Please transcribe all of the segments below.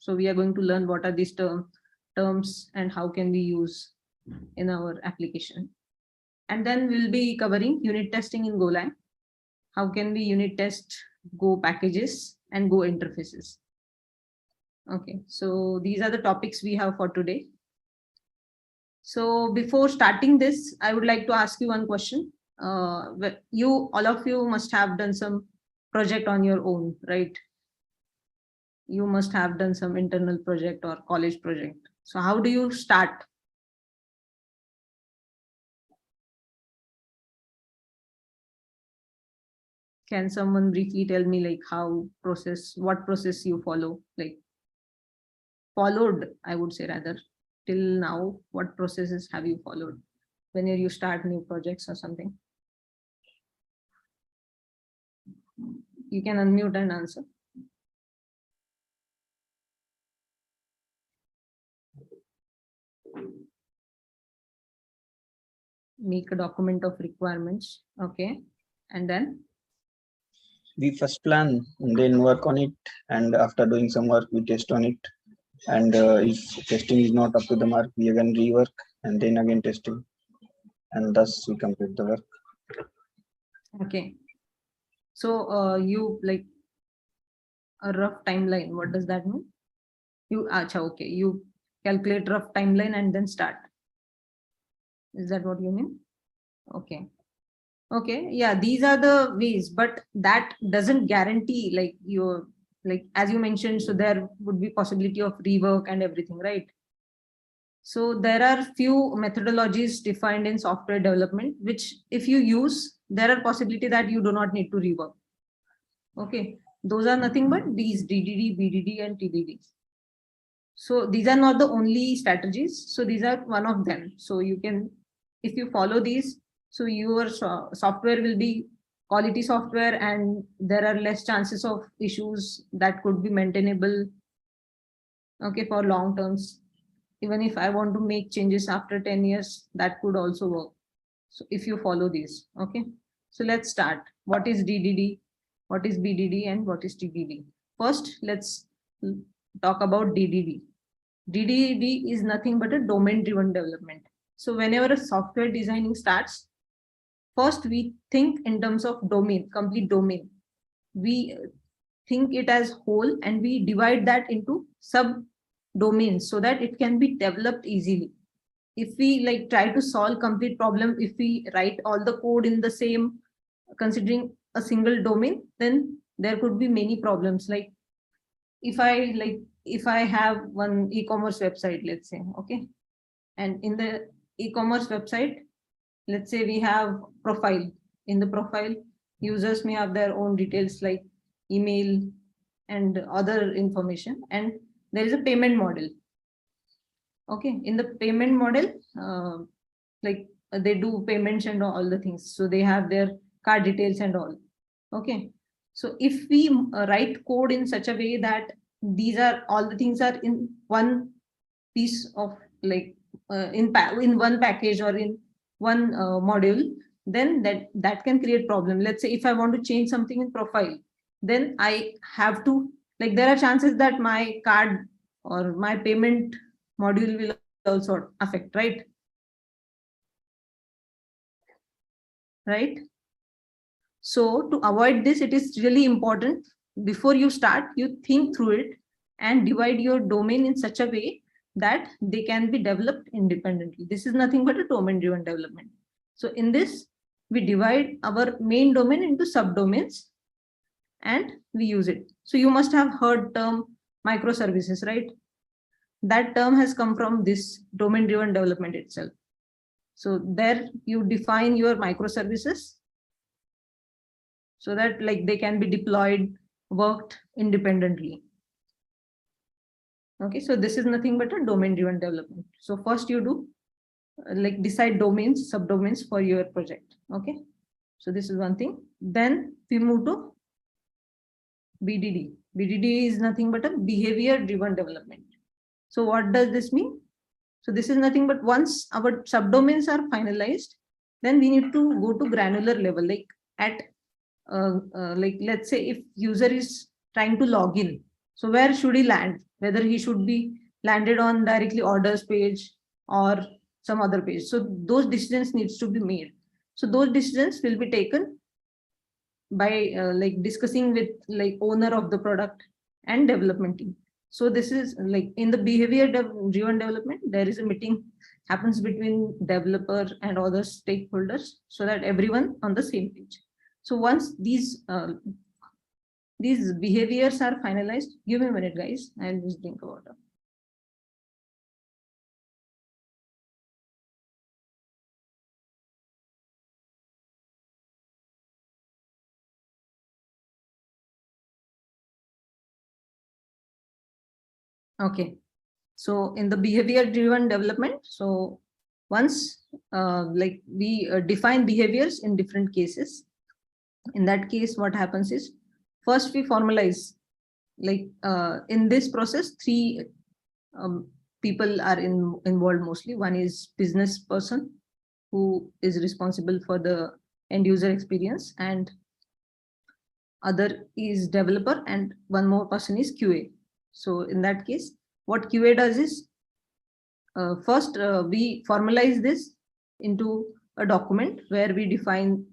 So we are going to learn what are these terms and how can we use in our application. And then we'll be covering unit testing in Golang. How can we unit test Go packages and Go interfaces? Okay, so these are the topics we have for today. So before starting this, I would like to ask you one question. All of you must have done some project on your own, right? You must have done some internal project or college project. So how do you start? Can someone briefly tell me like what process you follow? Like followed, I would say rather, till now, what processes have you followed whenever you start new projects or something? You can unmute and answer. Make a document of requirements. Okay. And then? We first plan and then work on it. And after doing some work, we test on it. And if testing is not up to the mark, we again rework and then again testing. And thus we complete the work. Okay. So you like a rough timeline. What does that mean? Okay. You calculate rough timeline and then start. Is that what you mean? Okay. Okay. Yeah, these are the ways, but that doesn't guarantee like as you mentioned, so there would be possibility of rework and everything, right? So there are few methodologies defined in software development, which if you use, there are possibility that you do not need to rework. Okay. Those are nothing but these DDD, BDD, and TDD. So these are not the only strategies. So these are one of them. So you can, if you follow these, so your software will be quality software and there are less chances of issues that could be maintainable. Okay, for long terms. Even if I want to make changes after 10 years, that could also work. So if you follow these, okay. So let's start. What is DDD? What is BDD and what is TDD? First, let's talk about DDD. DDD is nothing but a domain-driven development. So whenever a software designing starts, first we think in terms of domain, complete domain. We think it as whole and we divide that into sub domains so that it can be developed easily. If we like try to solve complete problem, if we write all the code in the same, considering a single domain, then there could be many problems. Like if I have one e-commerce website, let's say, okay, and in the e-commerce website, let's say we have profile. In the profile, users may have their own details like email and other information, and there is a payment model. Okay, in the payment model, like they do payments and all the things, so they have their card details and all. Okay, so if we write code in such a way that these are all the things are in one piece of like in one package or in one module, then that can create problem. Let's say if I want to change something in profile, then I have to, like, there are chances that my card or my payment module will also affect, right? Right. So to avoid this, it is really important before you start, you think through it and divide your domain in such a way that they can be developed independently. This is nothing but a domain-driven development. So in this, we divide our main domain into subdomains and we use it. So you must have heard term microservices, right? That term has come from this domain-driven development itself. So there you define your microservices so that like they can be deployed, worked independently. Okay, so this is nothing but a domain-driven development. So first you do like decide domains, subdomains for your project. Okay, so this is one thing. Then we move to BDD. BDD is nothing but a behavior-driven development. So what does this mean? So this is nothing but once our subdomains are finalized, then we need to go to granular level, like at like let's say if user is trying to log in, so where should he land? whether he should be landed on directly orders page or some other page. So those decisions needs to be made. So those decisions will be taken by like discussing with like owner of the product and development team. So this is like in the behavior driven development, there is a meeting happens between developer and other stakeholders so that everyone on the same page. So once these behaviors are finalized, give me a minute guys, I'll just drink water. Okay, so in the behavior driven development, so once like we define behaviors in different cases, in that case what happens is first we formalize, like in this process three people are involved mostly. One is business person who is responsible for the end user experience, and other is developer, and one more person is QA. So in that case, what QA does is first we formalize this into a document where we define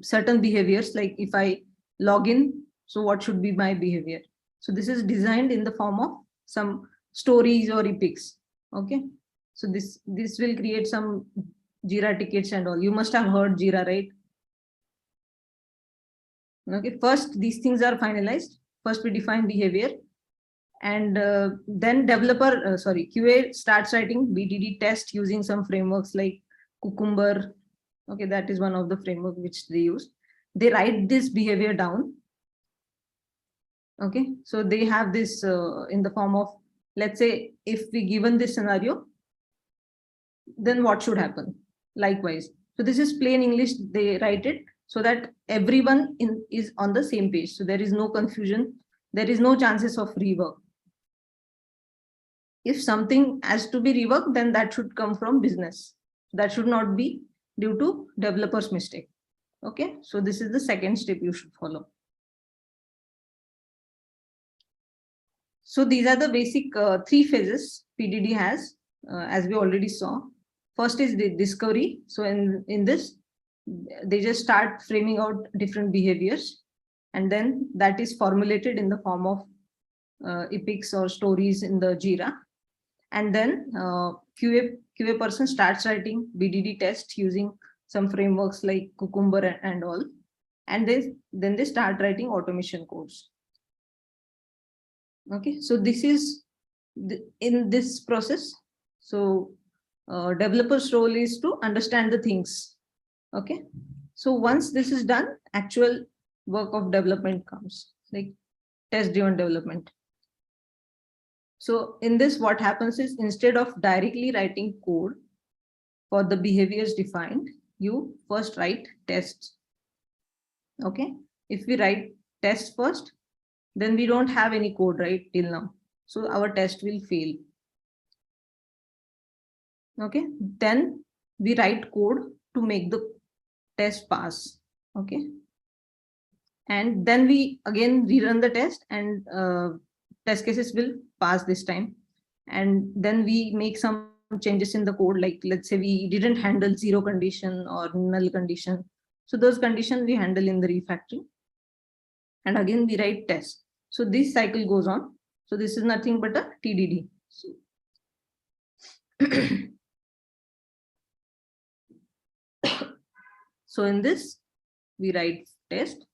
certain behaviors, like if I log in, so what should be my behavior. So this is designed in the form of some stories or epics. Okay, so this will create some Jira tickets and all. You must have heard Jira, right? Okay, first these things are finalized. First we define behavior, and then developer QA starts writing BDD test using some frameworks like Cucumber. Okay, that is one of the framework which they use. They write this behavior down. Okay, so they have this in the form of, let's say if we given this scenario, then what should happen likewise. So this is plain English, they write it so that everyone is on the same page, so there is no confusion, there is no chances of rework. If something has to be reworked, then that should come from business, that should not be due to developer's mistake. Okay, so this is the second step you should follow. So these are the basic three phases PDD has, as we already saw. First is the discovery. So in this, they just start framing out different behaviors, and then that is formulated in the form of epics or stories in the Jira. And then QA person starts writing BDD test using some frameworks like Cucumber and all. And then they start writing automation codes. Okay, so this is in this process. So developer's role is to understand the things. Okay, so once this is done, actual work of development comes, like test driven development. So in this, what happens is instead of directly writing code for the behaviors defined, you first write tests. Okay, if we write tests first, then we don't have any code right till now, so our test will fail. Okay, then we write code to make the test pass. Okay, and then we again rerun the test, and test cases will pass this time, and then we make some changes in the code, like let's say we didn't handle zero condition or null condition, so those conditions we handle in the refactoring, and again we write test. So this cycle goes on. So this is nothing but a TDD. So in this, we write test,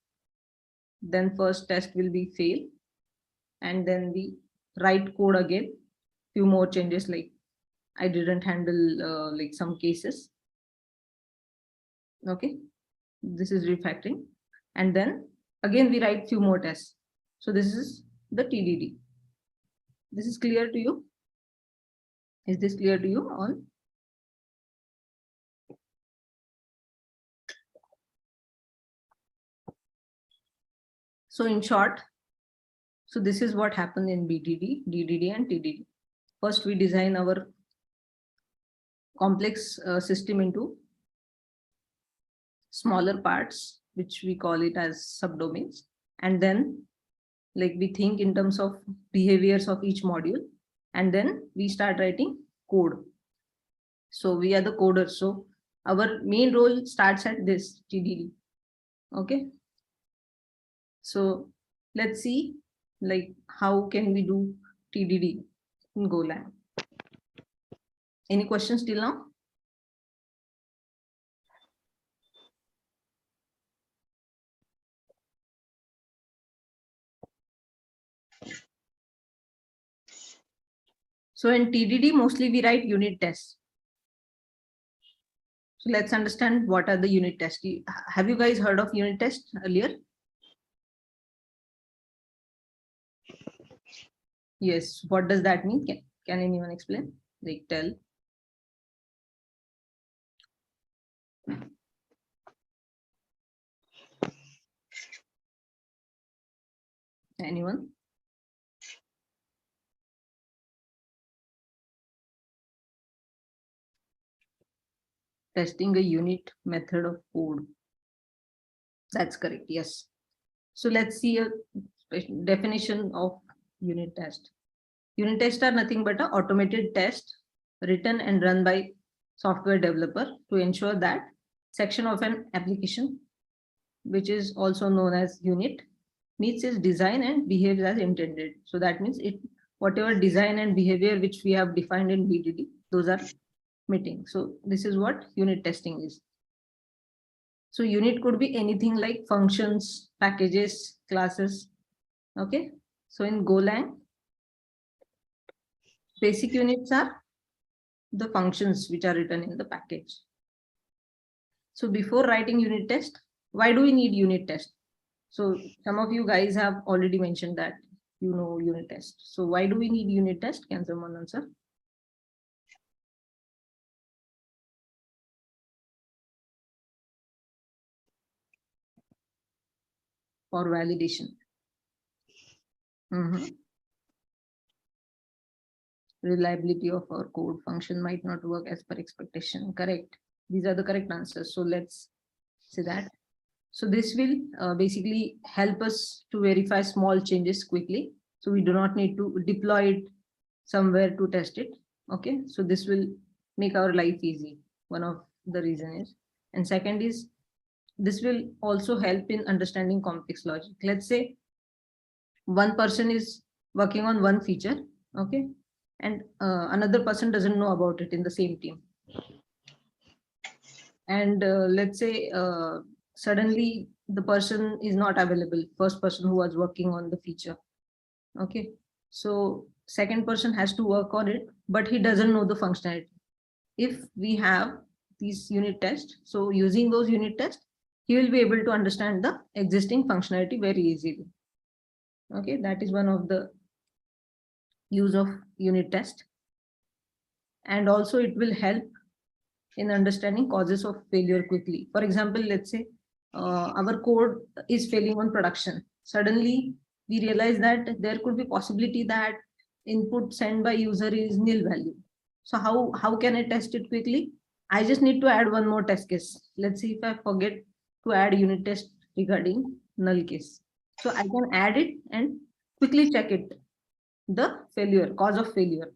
then first test will be fail, and then we write code again, few more changes, like I didn't handle like some cases. Okay, this is refactoring, and then again we write few more tests. So this is the TDD. This is clear to you? Is this clear to you all? So in short, so this is what happened in BDD, DDD, and TDD. First, we design our complex system into smaller parts, which we call it as subdomains. And then Like we think in terms of behaviors of each module, and then we start writing code. So we are the coders. So our main role starts at this TDD. Okay. So let's see like how can we do TDD in Golang. Any questions till now? So in TDD, mostly we write unit tests. So let's understand what are the unit tests. Have you guys heard of unit tests earlier? Yes. What does that mean? Can anyone explain? Like tell. Anyone? Testing a unit method of code. That's correct. Yes. So let's see a definition of unit test. Unit tests are nothing but an automated test written and run by software developer to ensure that section of an application, which is also known as unit, meets its design and behaves as intended. So that means it whatever design and behavior which we have defined in BDD, those are meeting. So this is what unit testing is. So unit could be anything like functions, packages, classes. Okay. So in Golang, basic units are the functions which are written in the package. So before writing unit test, why do we need unit test? So some of you guys have already mentioned that you know unit test. So why do we need unit test? Can someone answer? For validation. Reliability of our code function might not work as per expectation. Correct. These are the correct answers. So let's see that. So this will basically help us to verify small changes quickly. So we do not need to deploy it somewhere to test it. Okay. So this will make our life easy. One of the reason is, and second is this will also help in understanding complex logic. Let's say one person is working on one feature. Okay. And another person doesn't know about it in the same team. And let's say suddenly the person is not available, first person who was working on the feature. Okay. So second person has to work on it, but he doesn't know the functionality. If we have these unit tests, so using those unit tests, he will be able to understand the existing functionality very easily. Okay, that is one of the use of unit test. And also it will help in understanding causes of failure quickly. For example, let's say our code is failing on production. Suddenly we realize that there could be possibility that input sent by user is nil value. So how can I test it quickly? I just need to add one more test case. Let's see if I forget to add unit test regarding null case. So I can add it and quickly check it, the failure, cause of failure.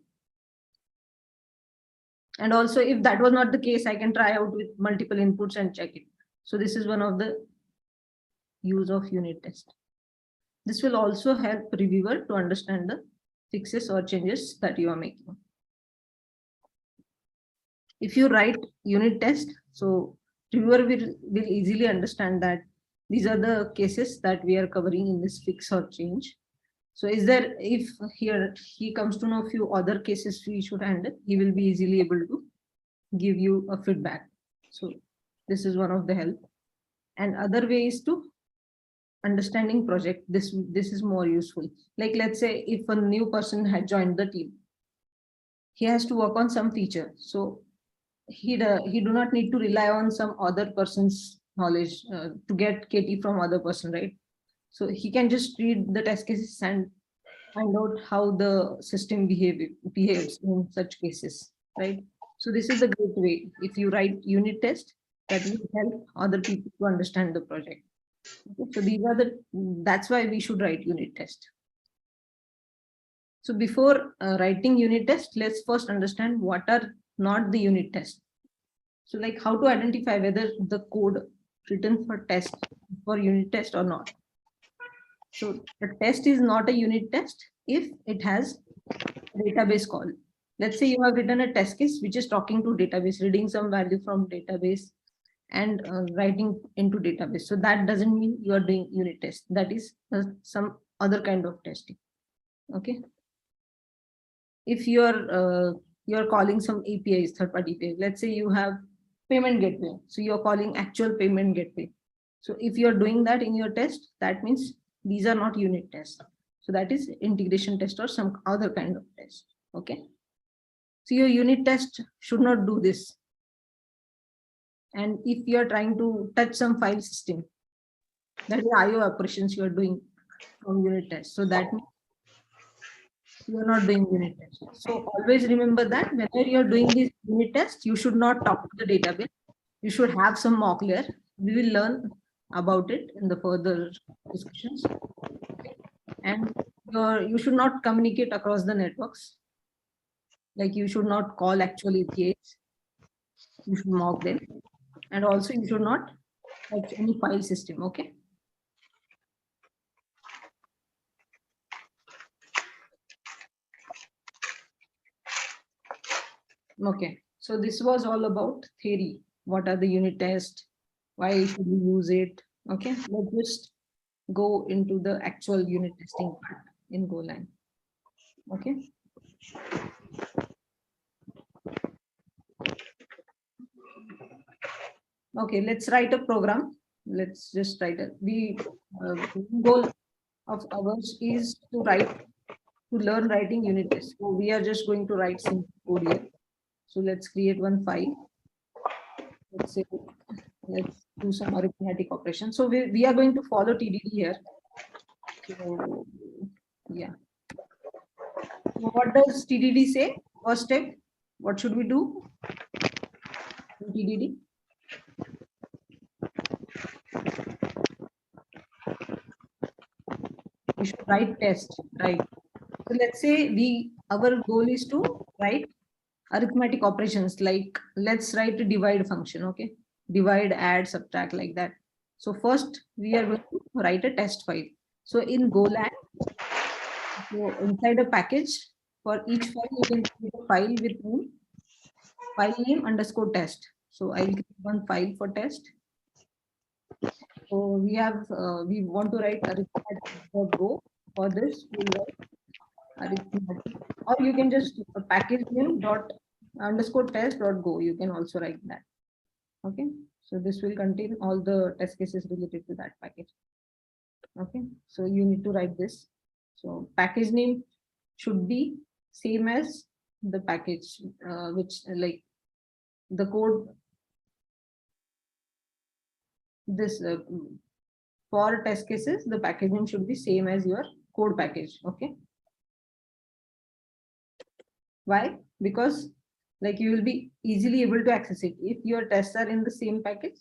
And also if that was not the case, I can try out with multiple inputs and check it. So this is one of the use of unit test. This will also help reviewer to understand the fixes or changes that you are making. If you write unit test, so reviewer will easily understand that these are the cases that we are covering in this fix or change. So is there, if here he comes to know a few other cases we should handle, he will be easily able to give you a feedback. So this is one of the help. And other way is to understanding project. This is more useful. Like let's say if a new person had joined the team, he has to work on some feature. So he do not need to rely on some other person's knowledge to get KT from other person, right? So he can just read the test cases and find out how the system behaves in such cases, right? So this is the great way. If you write unit test, that will help other people to understand the project. Okay, so these are that's why we should write unit test. So before writing unit test, let's first understand what are not the unit test. So like how to identify whether the code written for test for unit test or not. So the test is not a unit test if it has database call. Let's say you have written a test case which is talking to database, reading some value from database and writing into database. So that doesn't mean you are doing unit test. That is some other kind of testing. Okay. If you're calling some APIs, third-party APIs, let's say you have payment gateway. So you're calling actual payment gateway. So if you're doing that in your test, that means these are not unit tests. So that is integration test or some other kind of test. Okay. So your unit test should not do this. And if you're trying to touch some file system, that is IO operations you are doing from unit test. So that means you're not doing unit test. So always remember that whenever you're doing this unit test, you should not talk to the database. You should have some mock layer. We will learn about it in the further discussions. And you should not communicate across the networks. Like you should not call actual APIs. You should mock them. And also you should not touch any file system. Okay. Okay. So this was all about theory. What are the unit tests? Why should we use it? Okay. Let's just go into the actual unit testing part in Golang. Okay. Okay, let's write a program. Let's just write it. The goal of ours is to learn writing unit tests. So we are just going to write simple code here. So let's create one file. Let's say, let's do some arithmetic operation. So we are going to follow TDD here. So yeah. So what does TDD say? First step, what should we do in TDD? We should write test, right? So let's say our goal is to write arithmetic operations, like let's write a divide function. Okay, divide, add, subtract, like that. So first we are going to write a test file. So in Golang, so inside a package, for each file you can create a file with name, file name underscore test. So I will create one file for test. So we want to write arithmetic.go. For this we'll write arithmetic, or you can just package name dot underscore test dot go. You can also write that. Okay, so this will contain all the test cases related to that package. Okay, so you need to write this. So package name should be same as the package, which like the code. This for test cases, the package name should be same as your code package. Okay. Why? Because like you will be easily able to access it. If your tests are in the same package,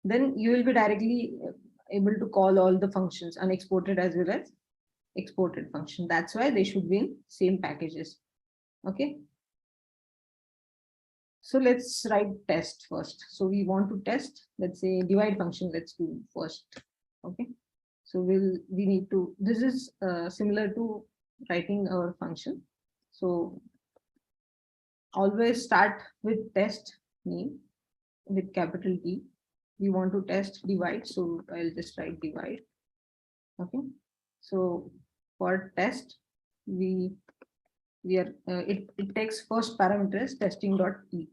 then you will be directly able to call all the functions, unexported as well as exported function. That's why they should be in same packages. Okay. So let's write test first. So we want to test, let's say divide function, let's do first. Okay. So we need to, this is similar to writing our function. So always start with test name with capital T. We want to test divide, so I'll just write divide. Okay. So for test, we are it takes first parameter as testing.t.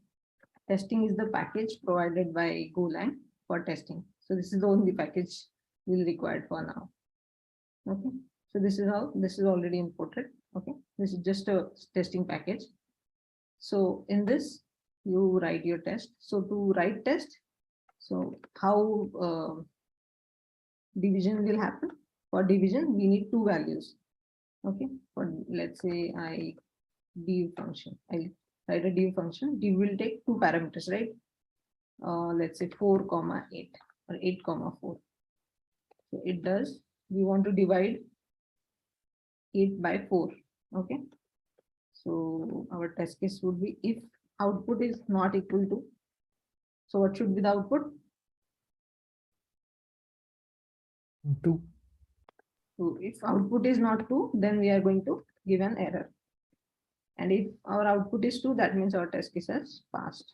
Testing is the package provided by Golang for testing. So this is the only package we'll require for now. Okay. So this is how this is already imported. Okay. This is just a testing package. So in this, you write your test. So to write test, so how division will happen? For division, we need two values. Okay. For let's say I div function. I write a div function. Div will take two parameters, right? Let's say 4, 8 or 8, 4. So it does. We want to divide 8 by 4. Okay. So our test case would be if output is not equal to. So what should be the output? 2. So if output is not 2, then we are going to give an error. And if our output is 2, that means our test case has passed.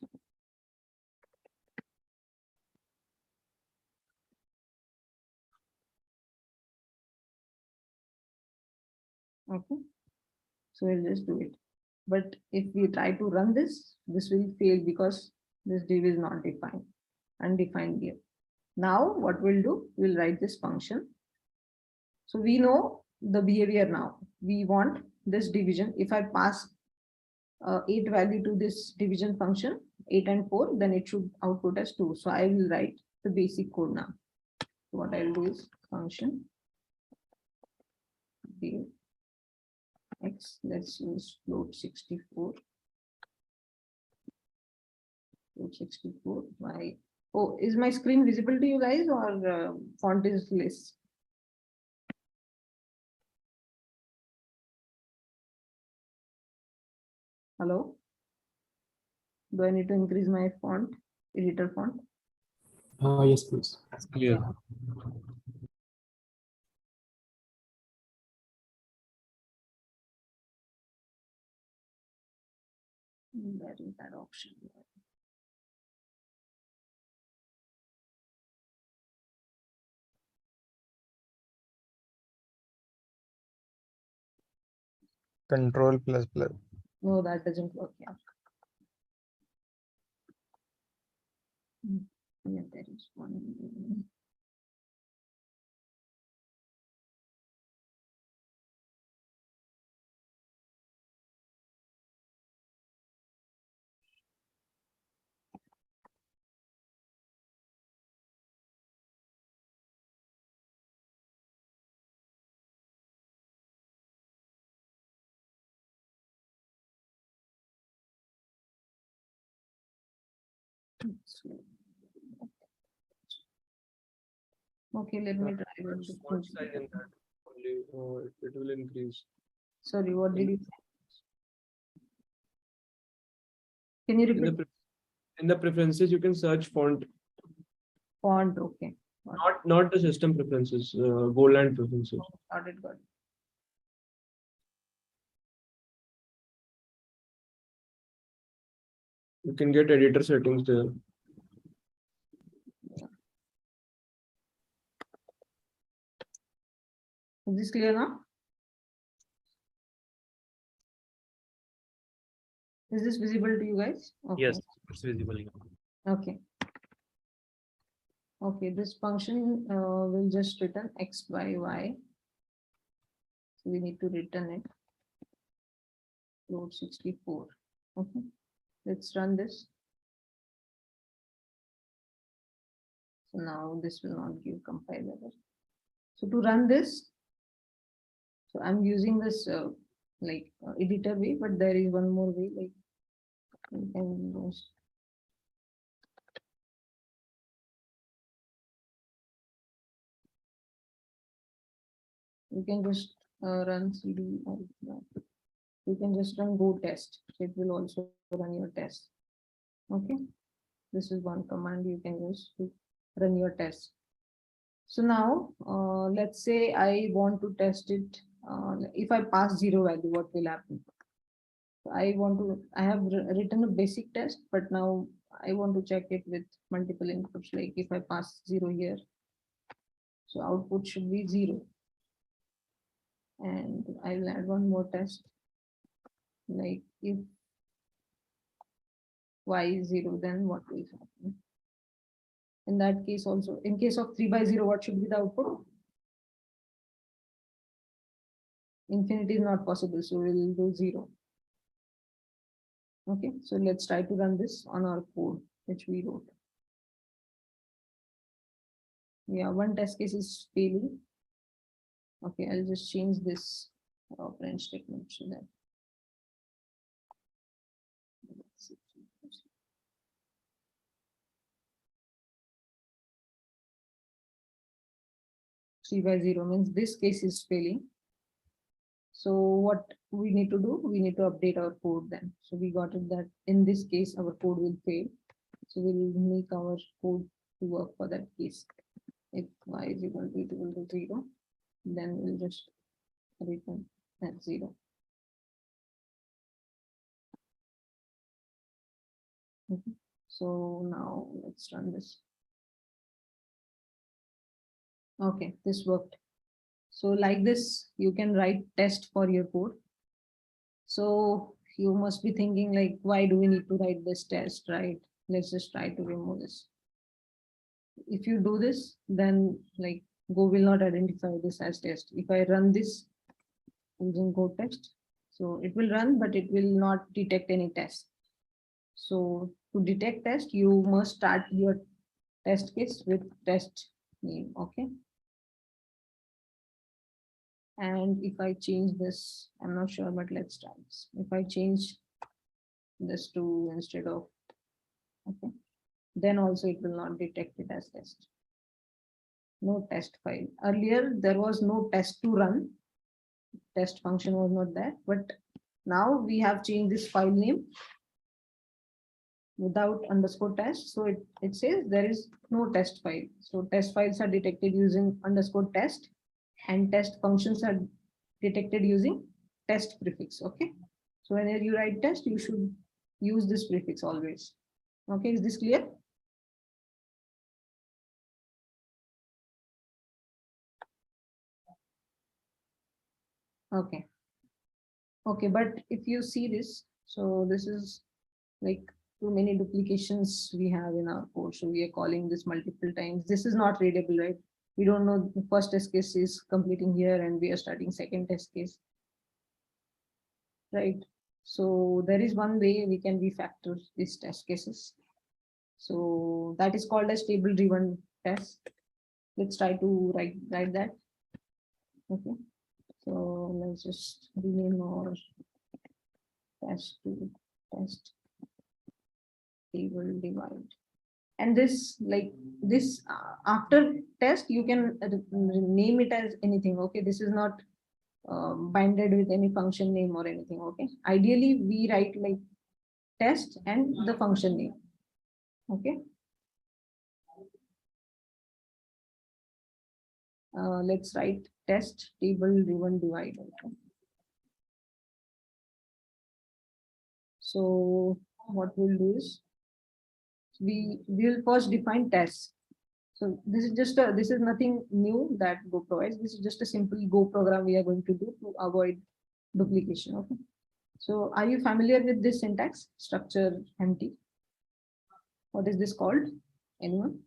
Okay. So we'll just do it. But if we try to run this, this will fail because this div is not defined, undefined here. Now what we'll do, we'll write this function. So we know the behavior now. We want this division. If I pass 8 value to this division function, 8 and 4, then it should output as 2. So I will write the basic code now. So what I'll do is function div x, let's use float 64. Float 64 by, oh, is my screen visible to you guys or font is less? Hello? Do I need to increase my font, editor font? Yes, please. That's clear. Where is that option? Control plus plus. No, that doesn't work. Yeah. Yeah, there is one. Okay, let me try one What's different. size in that only? It will increase. Sorry, what did you say? Can you In repeat? in the preferences, you can search font, Font, okay. not the system preferences, Golang preferences. Got it, got it. You can get editor settings there. Is this clear now? Is this visible to you guys? Okay. Yes, it's visible. Okay. Okay, this function will just return x by y. So we need to return it. Float 64. Okay. Let's run this. So now this will not give compile error. So to run this, so I'm using this editor way, but there is one more way, like you can just run cd or you can just run go test. So it will also run your test. Okay, this is one command you can use to run your test. So now let's say I want to test it. If I pass 0 value, what will happen? I have written a basic test, but now I want to check it with multiple inputs. Like if I pass 0 here, so output should be 0. And I will add one more test. Like if y is 0, then what will happen? In that case also, in case of 3 by 0, what should be the output? Infinity is not possible, so we'll do 0. Okay, so let's try to run this on our code which we wrote. Yeah, one test case is failing. Okay, I'll just change this print statement so that. 3 by 0 means this case is failing. So what we need to do, we need to update our code then. So we got it that in this case, our code will fail. So we'll make our code to work for that case. If y is equal to 0, then we'll just return at 0. Okay. So now let's run this. Okay, this worked. So like this, you can write test for your code. So you must be thinking like, why do we need to write this test, right? Let's just try to remove this. If you do this, then like Go will not identify this as test. If I run this using Go test, so it will run, but it will not detect any test. So to detect test, you must start your test case with test name. Okay. And if I change this, I'm not sure, but let's try this. If I change this to instead of, okay, then also it will not detect it as test. No test file. Earlier, there was no test to run. Test function was not there, but now we have changed this file name without underscore test. So it says there is no test file. So test files are detected using underscore test, and test functions are detected using test prefix. Okay. So whenever you write test, you should use this prefix always. Okay, is this clear? Okay. Okay, but if you see this, so this is like too many duplications we have in our code. So we are calling this multiple times. This is not readable, right? We don't know the first test case is completing here and we are starting second test case. Right. So there is one way we can refactor these test cases. So that is called as table driven test. Let's try to write that. Okay. So let's just rename our test to test table divide. And this like this after test, you can name it as anything. Okay. This is not binded with any function name or anything. Okay. Ideally, we write like test and the function name. Okay. Let's write test table driven divide. Okay. So what we'll do is we will first define test. So this is just this is nothing new that Go provides. This is just a simple Go program we are going to do to avoid duplication. Okay. So are you familiar with this syntax structure empty? What is this called? Anyone?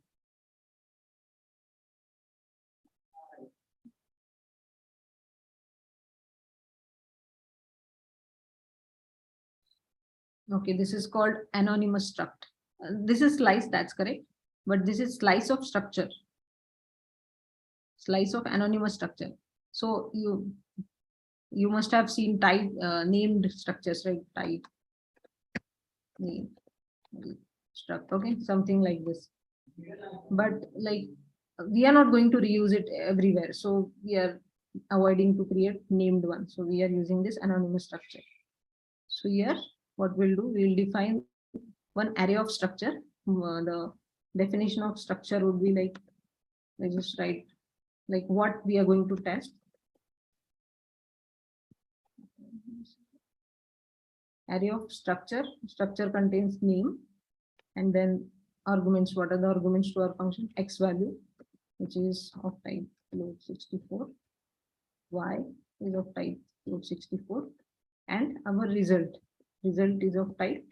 Okay, this is called anonymous struct. This is slice, that's correct. But this is slice of structure. Slice of anonymous structure. So you must have seen type named structures, right? Type name struct. Okay, something like this. But like we are not going to reuse it everywhere. So we are avoiding to create named one. So we are using this anonymous structure. So here, what we'll do, we'll define one array of structure. The definition of structure would be like, let's just write like what we are going to test. Array of structure. Structure contains name and then arguments. What are the arguments to our function? X value, which is of type float 64. Y is of type float 64, and our result is of type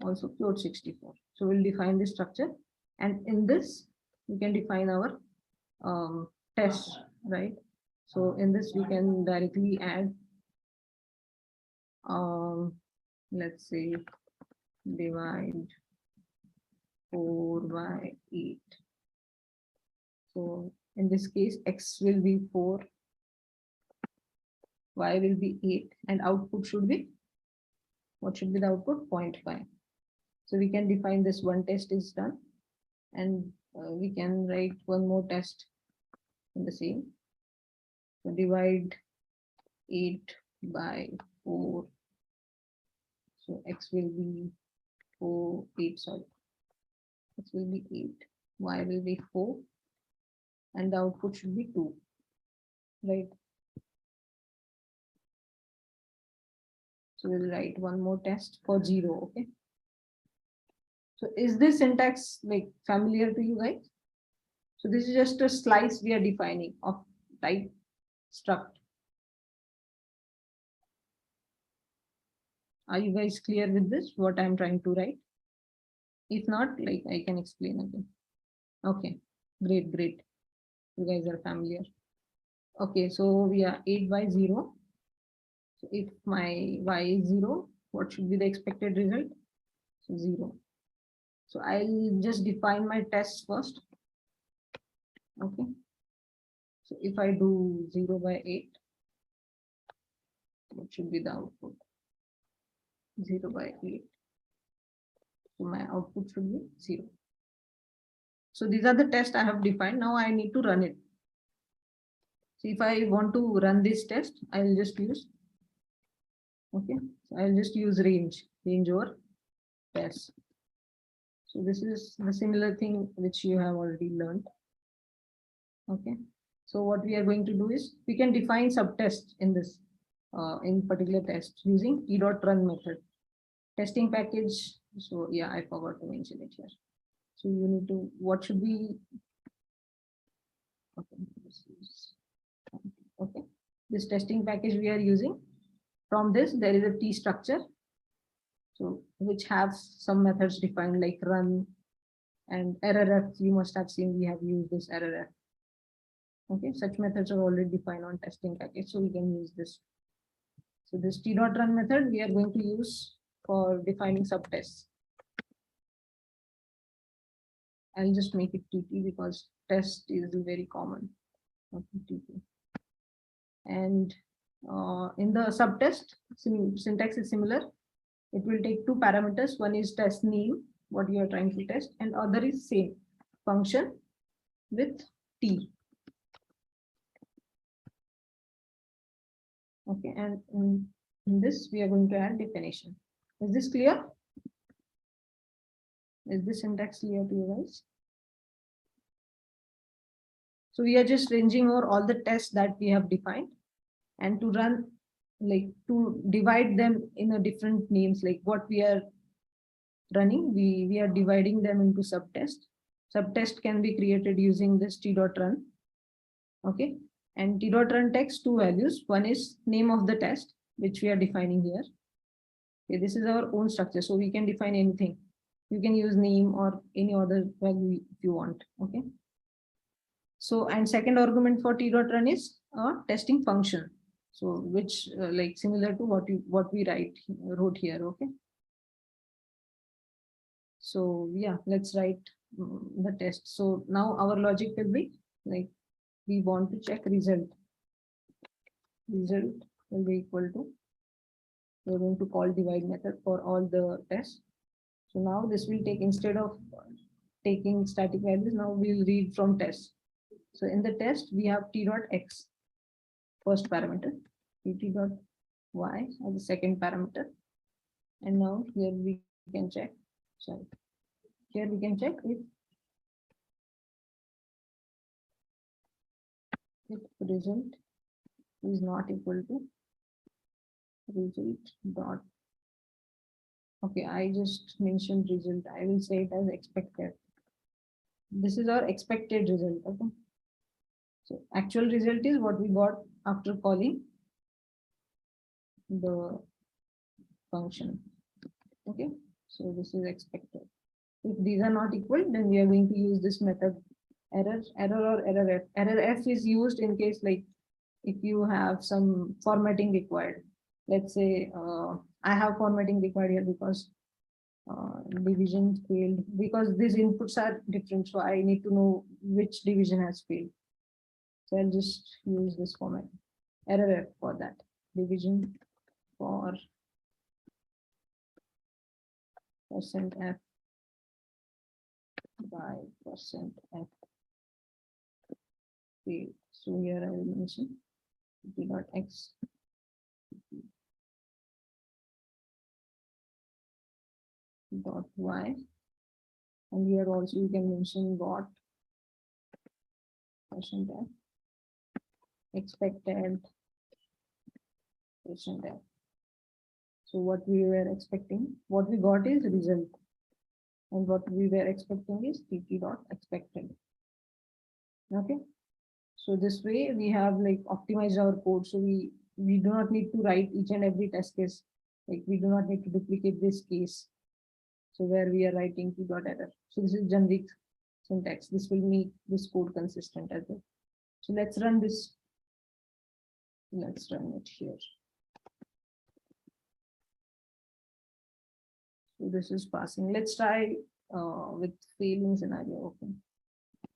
also float 64. So we'll define the structure, and in this we can define our test, right? So in this we can directly add let's say divide 4 by 8. So in this case, X will be 4, Y will be 8, and output should be, what should be the output? 0.5. So we can define this one test is done, and we can write one more test in the same. So divide 8 by 4. So x will be 4, 8, sorry. X will be 8, y will be 4, and the output should be 2, right? So we'll write one more test for 0, okay? So is this syntax like familiar to you guys? So this is just a slice we are defining of type struct. Are you guys clear with this, what I'm trying to write? If not, like I can explain again. Okay, great, great. You guys are familiar. Okay, so we are 8 by 0. So if my y is 0, what should be the expected result? So 0. So I'll just define my tests first. Okay. So if I do 0 by 8, what should be the output? 0 by 8. So my output should be 0. So these are the tests I have defined. Now I need to run it. So if I want to run this test, I'll just use, okay, so I'll just use range over test. So this is the similar thing which you have already learned. Okay, so what we are going to do is we can define subtests in this in particular test using t.run method. Testing package. So yeah, I forgot to mention it here. So you need to, what should be, okay, okay, this testing package we are using. From this, there is a T structure, so which has some methods defined like run and errorf. You must have seen we have used this errorf. Okay, such methods are already defined on testing package, so we can use this. So this t.run method we are going to use for defining subtests. I'll just make it TT because test is very common. Okay, TT. And in the subtest, syntax is similar. It will take two parameters. One is test name, what you are trying to test, and other is same function with T. Okay, and in this we are going to add definition. Is this clear? Is this syntax clear to you guys? So we are just ranging over all the tests that we have defined, and to run, like to divide them in a different names, like what we are running, we are dividing them into subtest. Subtest can be created using this t.run. Okay, and t.run takes two values. One is name of the test, which we are defining here. Okay, this is our own structure, so we can define anything. You can use name or any other value if you want. Okay. So, and second argument for t.run is a testing function. So, which like similar to what we wrote here. Okay. So yeah, let's write the test. So now our logic will be like we want to check result. Result will be equal to, we're going to call divide method for all the tests. So now this will take, instead of taking static values, now we'll read from test. So in the test we have t.x first parameter, t.y as the second parameter, and now here we can check. Sorry, here we can check if result is not equal to result dot. Okay, I just mentioned result. I will say it as expected. This is our expected result. Okay. So actual result is what we got after calling the function. Okay. So this is expected. If these are not equal, then we are going to use this method error or error f. Error f is used in case like if you have some formatting required. Let's say I have formatting required here because division failed, because these inputs are different, so I need to know which division has failed. So I'll just use this format error f for that, division for %f by %f failed. So here I will mention pp.x dot y, and here also you can mention what percent expected percent. So what we were expecting, what we got is result, and what we were expecting is pp.expected. Okay, so this way we have like optimized our code, so we do not need to write each and every test case, like we do not need to duplicate this case, so where we are writing p.error. So this is generic syntax. This will make this code consistent as well. So let's run this. Let's run it here. So this is passing. Let's try with failing scenario. Okay.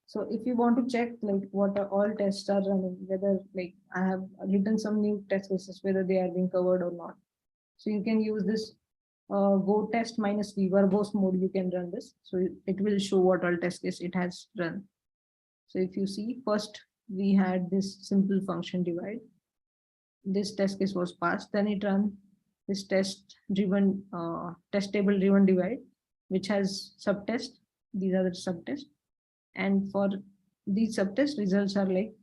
So if you want to check like what are all tests are running, whether like I have written some new test cases, whether they are being covered or not. So you can use this go test minus v verbose mode. You can run this. So it will show what all test case it has run. So if you see, first we had this simple function divide. This test case was passed. Then it ran this test driven test table driven divide, which has subtest. These are the subtests. And for these subtest results are like,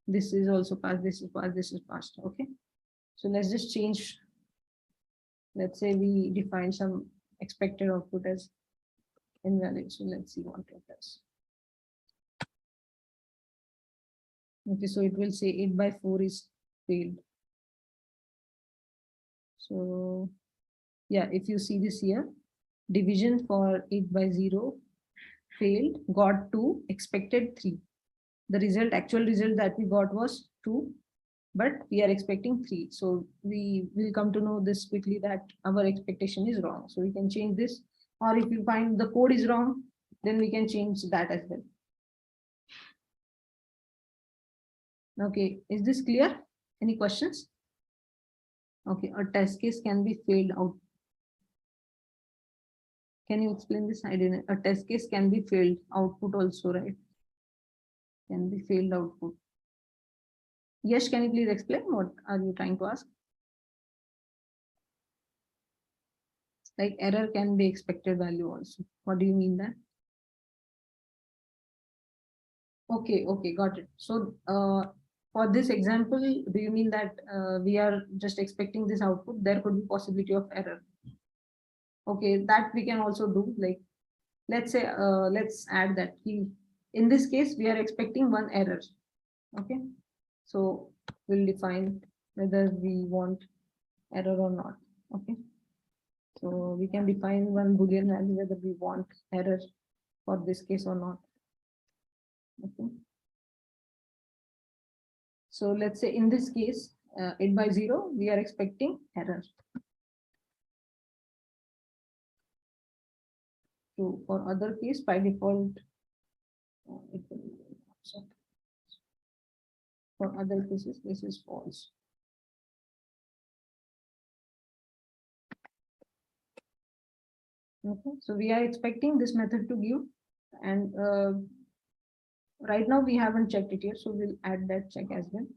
this is also passed, this is passed, this is passed. Okay. So let's just change. Let's say we define some expected output as invalid. So let's see what it does. Okay, so it will say 8/4 is failed. So yeah, if you see this here, division for 8/0 failed, got 2, expected 3. The result, actual result that we got was 2, but we are expecting 3. So we will come to know this quickly that our expectation is wrong. So we can change this, or if you find the code is wrong, then we can change that as well. Okay, is this clear? Any questions? Okay, a test case can be failed out. Can you explain this? I didn't. A test case can be failed output also, right? Can be failed output. Yes, can you please explain what are you trying to ask? Like error can be expected value also. What do you mean that? Okay, okay, got it. So for this example, do you mean that we are just expecting this output? There could be possibility of error. Okay, that we can also do. Like, let's say, let's add that key. In this case, we are expecting one error. Okay, so we'll define whether we want error or not. Okay, so we can define one Boolean value whether we want error for this case or not. Okay. So let's say in this case, 8/0, we are expecting error. So for other case, by default, it will be for other cases, this is false. Okay, so we are expecting this method to give, and right now we haven't checked it here, so we'll add that check as well.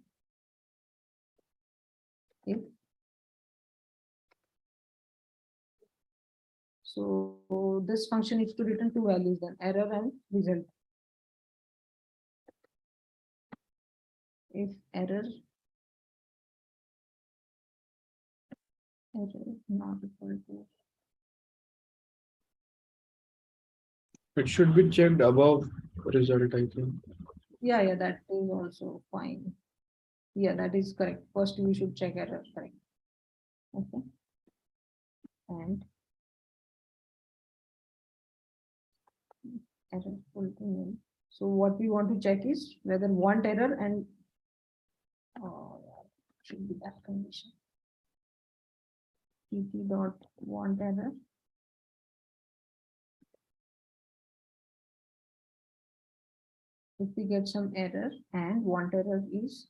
Okay. So this function is to return two values, then error and result. If error not equal to, It should be checked above result, I think. yeah, that is also fine. Yeah, that is correct. First, we should check error, correct. Okay. And error equal to nil. So what we want to check is whether want error and should be that condition. pp dot want error. If we get some error and want error is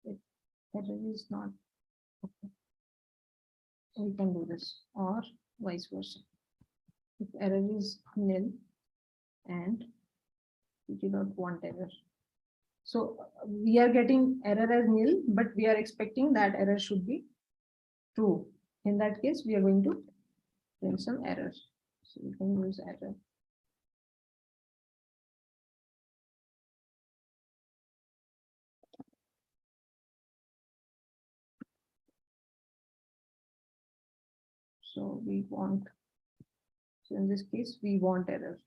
if error is not okay, we can do this, or vice versa. If error is nil and pt.want error. So we are getting error as nil, but we are expecting that error should be true. In that case, we are going to print some error. So we can use error. So we want, so in this case, we want error.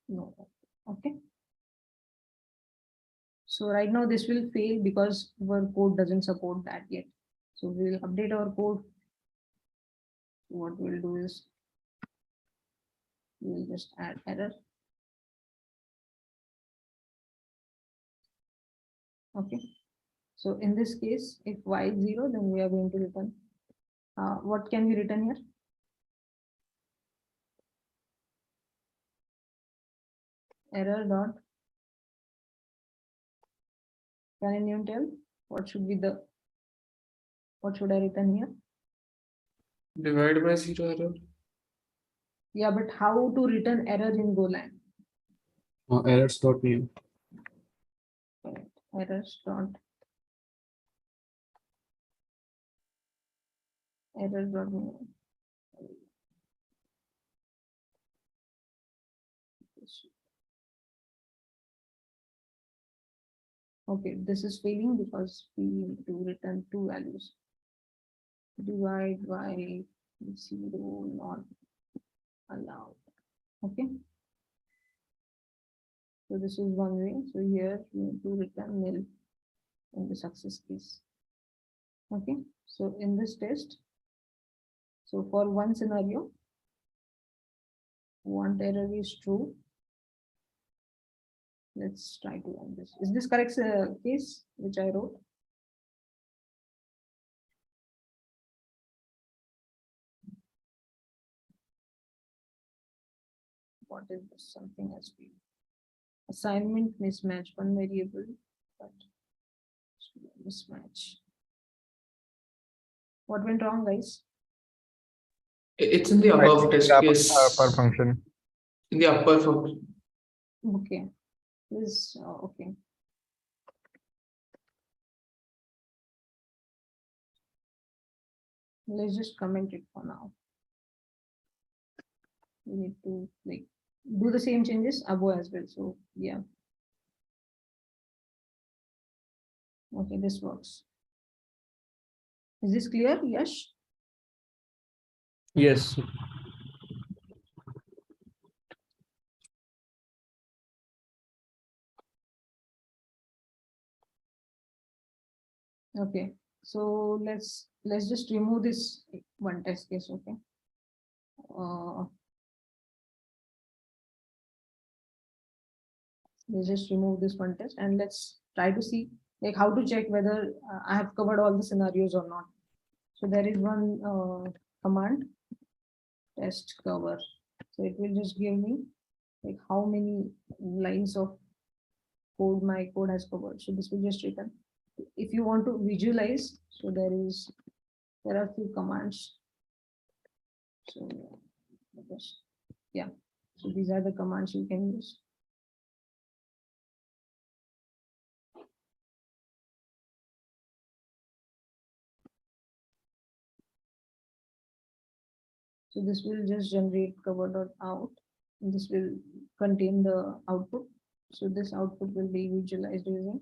No, okay. So right now this will fail because our code doesn't support that yet. So we will update our code. What we'll do is we'll just add error. Okay. So in this case, if y is 0, then we are going to return. What can we return here? Error dot. Can anyone tell what should be the, what should I return here? Divide by 0 error. Yeah, but how to return error in Golang? Errors dot new. Correct. Errors dot. Error dot new. Okay, this is failing because we need to return two values. Divide by 0 not allowed. Okay. So this is one way. So here we need to return nil in the success case. Okay. So in this test, so for one scenario, want error is true. Let's try to run this. Is this correct case which I wrote? What is this? Something has been assignment mismatch, one variable, but mismatch. What went wrong, guys? It's in the above test case. Upper function. In the upper function. Okay. This okay. Let's just comment it for now. We need to like do the same changes above as well. So yeah. Okay, this works. Is this clear? Yes. Yes. Okay. So let's just remove this one test case. Okay. Let's just remove this one test and let's try to see like how to check whether I have covered all the scenarios or not. So there is one command, test cover. So it will just give me like how many lines of code my code has covered. So this will just return. If you want to visualize, so there are few commands. So yeah, so these are the commands you can use. So this will just generate cover.out. This will contain the output. So this output will be visualized using.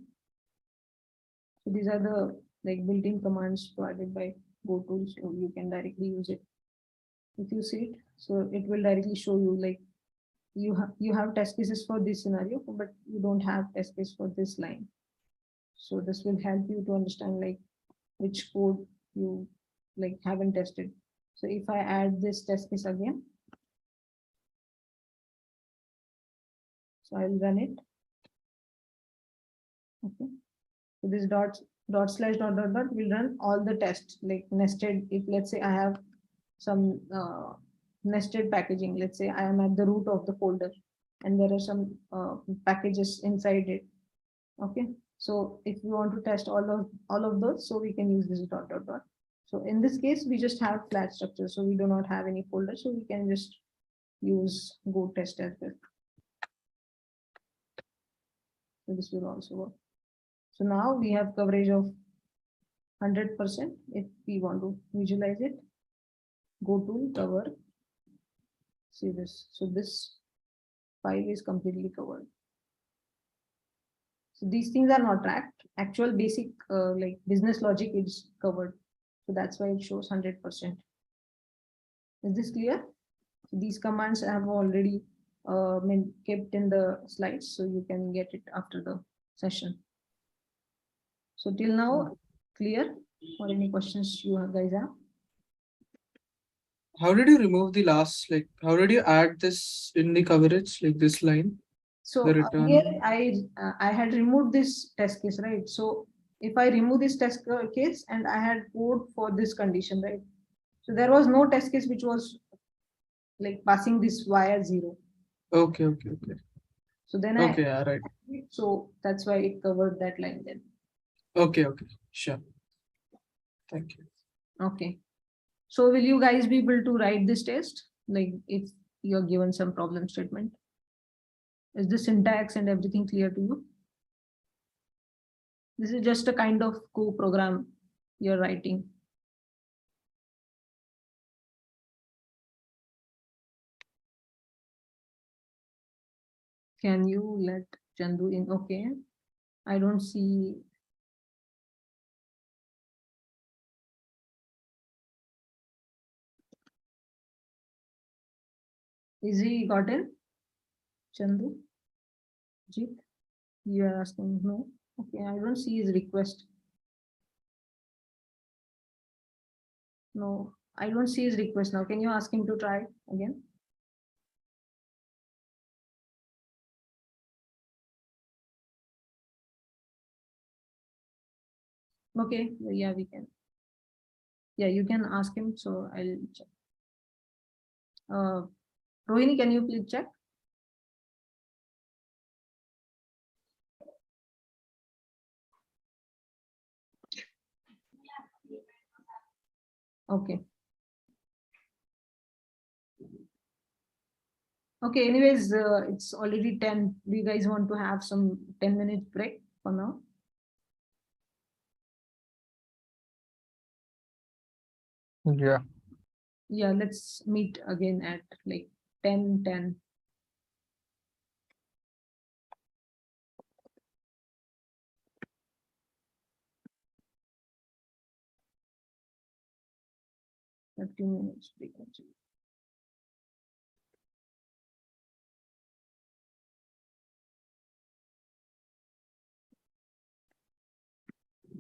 So these are the like built-in commands provided by GoTools, so you can directly use it. If you see it, so it will directly show you like you have test cases for this scenario, but you don't have test case for this line. So this will help you to understand like which code you like haven't tested. So if I add this test case again, so I'll run it. Okay. So this dot slash dot will run all the tests like nested. If let's say I have some nested packaging, let's say I am at the root of the folder and there are some packages inside it. Okay. So if you want to test all of those, so we can use this dot. So So in this case, we just have flat structure. So we do not have any folder. So we can just use go test as well. So this will also work. So now we have coverage of 100%. If we want to visualize it, go to cover. See this. So this file is completely covered. So these things are not tracked. Actual basic like business logic is covered. So that's why it shows 100%. Is this clear? So these commands I have already kept in the slides, so you can get it after the session. So till now, clear? Or any questions you guys have? How did you remove the last, like, how did you add this in the coverage, like this line? So The return. here I had removed this test case, right? So if I remove this test case and I had code for this condition, right? So there was no test case which was like passing this y as 0. Okay. So then Okay, yeah, right. So that's why it covered that line then. Okay, sure. Thank you. Okay. So will you guys be able to write this test? Like if you're given some problem statement? Is the syntax and everything clear to you? This is just a kind of co-program you're writing. Can you let Chandu in? Okay. I don't see. Is he got in? Chandu? Jeet? You are asking no. Okay, I don't see his request. No, I don't see his request now. Can you ask him to try again? Okay, yeah, we can. Yeah, you can ask him. So I'll check. Rohini, can you please check? Okay. Okay, anyways, it's already 10. Do you guys want to have some 10-minute break for now? Yeah. Yeah, let's meet again at like 10:10. Minutes break actually.